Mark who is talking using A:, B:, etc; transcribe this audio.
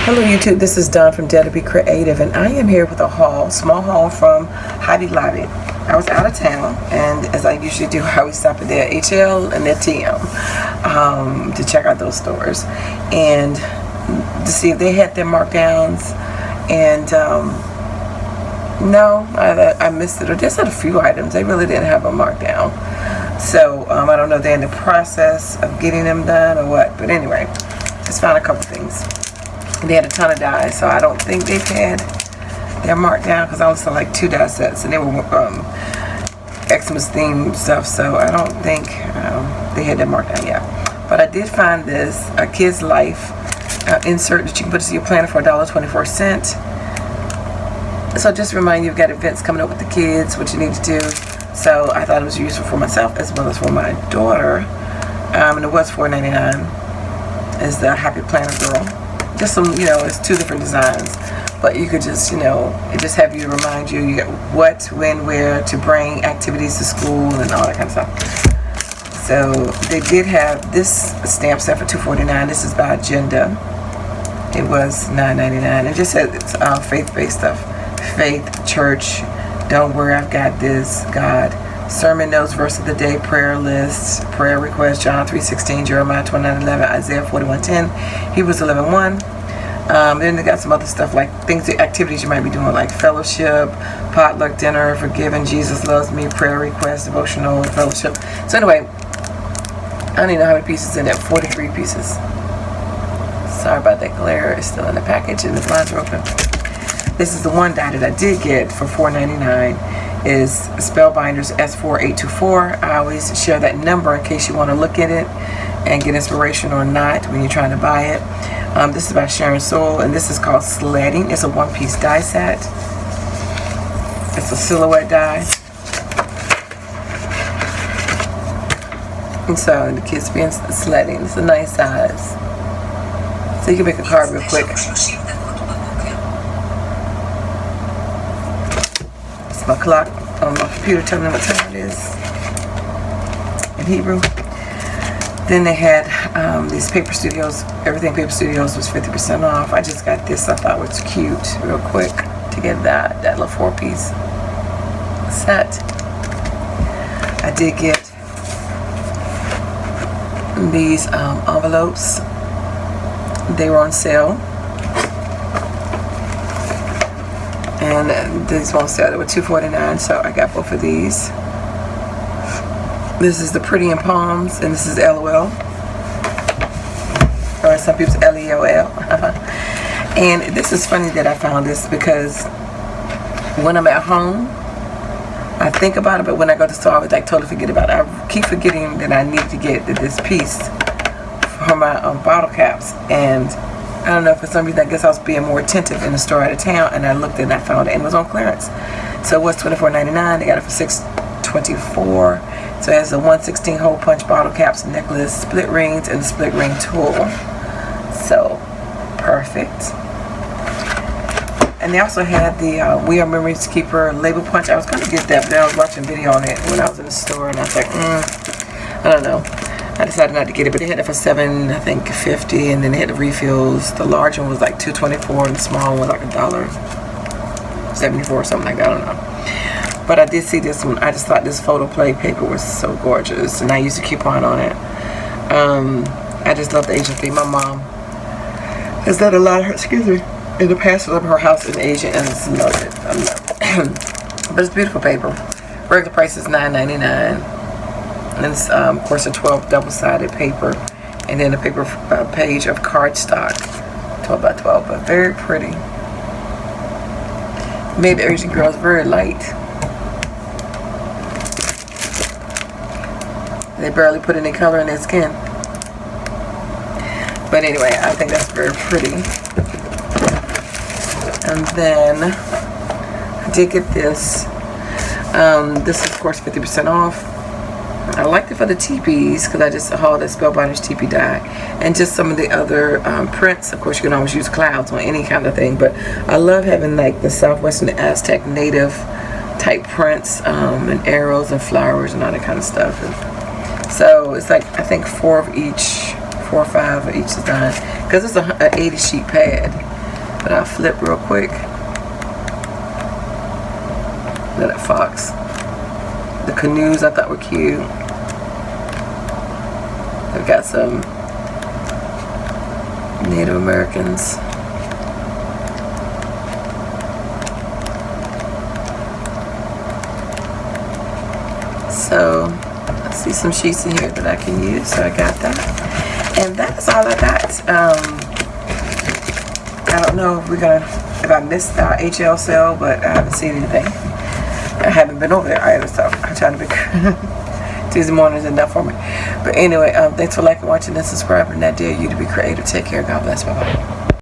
A: Hello YouTube, this is Dawn from DaretoBeCreative, and I am here with a haul, small haul from Hobby Lobby. I was out of town, and as I usually do, I always stop at their HL and their TM to check out those stores and to see if they had their markdowns. And no, I missed it, or just had a few items. They really didn't have a markdown. So I don't know if they're in the process of getting them done or what, but anyway, just found a couple things. They had a ton of dyes, so I don't think they've had their markdown, because I was selling like 2 dye sets, and they were Xmas themed stuff, so I don't think they had their markdown yet. But I did find this, a Kid's Life insert that you can put into your planner for $1.24. So just to remind you, you've got events coming up with the kids, what you need to do. So I thought it was useful for myself as well as for my daughter. And it was $4.99. It's the Happy Planner Girl. Just some, it's 2 different designs, but you could just, it just have you to remind you, what, when, where to bring activities to school and all that kind of stuff. So they did have this stamp set for $2.49. This is by Agenda. It was $9.99. It just said it's faith-based stuff. Faith, church, don't worry, I've got this, God. Sermon notes, verse of the day, prayer lists, prayer requests, John 3:16, Jeremiah 29:11, Isaiah 41:10, Hebrews 11:1. Then they got some other stuff like activities you might be doing, like fellowship, potluck dinner, forgiving, Jesus loves me, prayer requests, devotional, fellowship. So anyway, I don't even know how many pieces in there. 43 pieces. Sorry about that glare. It's still in the package and the blinds are open. This is the one die that I did get for $4.99. Is Spellbinders S4824. I always share that number in case you want to look at it and get inspiration or not when you're trying to buy it. This is by Sharon Soul, and this is called Sledding. It's a 1-piece die set. It's a silhouette die. And so the kids being sledding. It's a nice size. So you can make a card real quick. My clock on my computer telling me what time it is in Hebrew. Then they had these Paper Studios. Everything Paper Studios was 50% off. I just got this. I thought was cute, real quick, to get that little 4-piece set. I did get these envelopes. They were on sale. And these won't sell. They were $2.49, so I got both of these. This is the Pretty in Palms, and this is LOL. Or some people's LEOL. And this is funny that I found this, because when I'm at home, I think about it, but when I go to the store, I would totally forget about it. I keep forgetting that I need to get this piece for my bottle caps. And I don't know, for some reason, I guess I was being more attentive in the store out of town, and I looked and I found it, and it was on clearance. So it was $24.99. They got it for $6.24. So it has a 1/16 hole punch bottle caps, necklace, split rings, and the split ring tool. So perfect. And they also had the We Are Memories Keeper label punch. I was going to get that, but then I was watching a video on it when I was in the store, and I was like, I don't know. I decided not to get it, but they had it for $7.50, and then they had the refills. The large one was like $2.24, and the small one was like $1.74 or something like that. I don't know. But I did see this one. I just thought this photo play paper was so gorgeous, and I used a coupon on it. I just love the Asian theme. My mom has done a lot of in the past of her house in Asia, and I just love it. I love it. But it's beautiful paper. Regular price is $9.99. And it's, of course, a 12 double-sided paper, and then a paper page of cardstock, 12 by 12, but very pretty. Made the Asian girls very light. They barely put any color in their skin. But anyway, I think that's very pretty. And then I did get this. This is, of course, 50% off. I liked it for the teepees, because I just hauled that Spellbinders teepee die, and just some of the other prints. Of course, you can always use clouds on any kind of thing, but I love having like the Southwestern Aztec native type prints, and arrows and flowers and all that kind of stuff. And so it's like, I think 4 or 5 of each design, because it's an 80 sheet pad. But I'll flip real quick. Look at that fox. The canoes I thought were cute. They've got some Native Americans. So I see some sheets in here that I can use, so I got that. And that's all I got. I don't know if I missed our HL sale, but I haven't seen anything. I haven't been over there either, so I'm trying to be Tuesday morning is enough for me. But anyway, thanks for liking, watching, and subscribing. And I dare you to be creative. Take care. God bless. Bye-bye.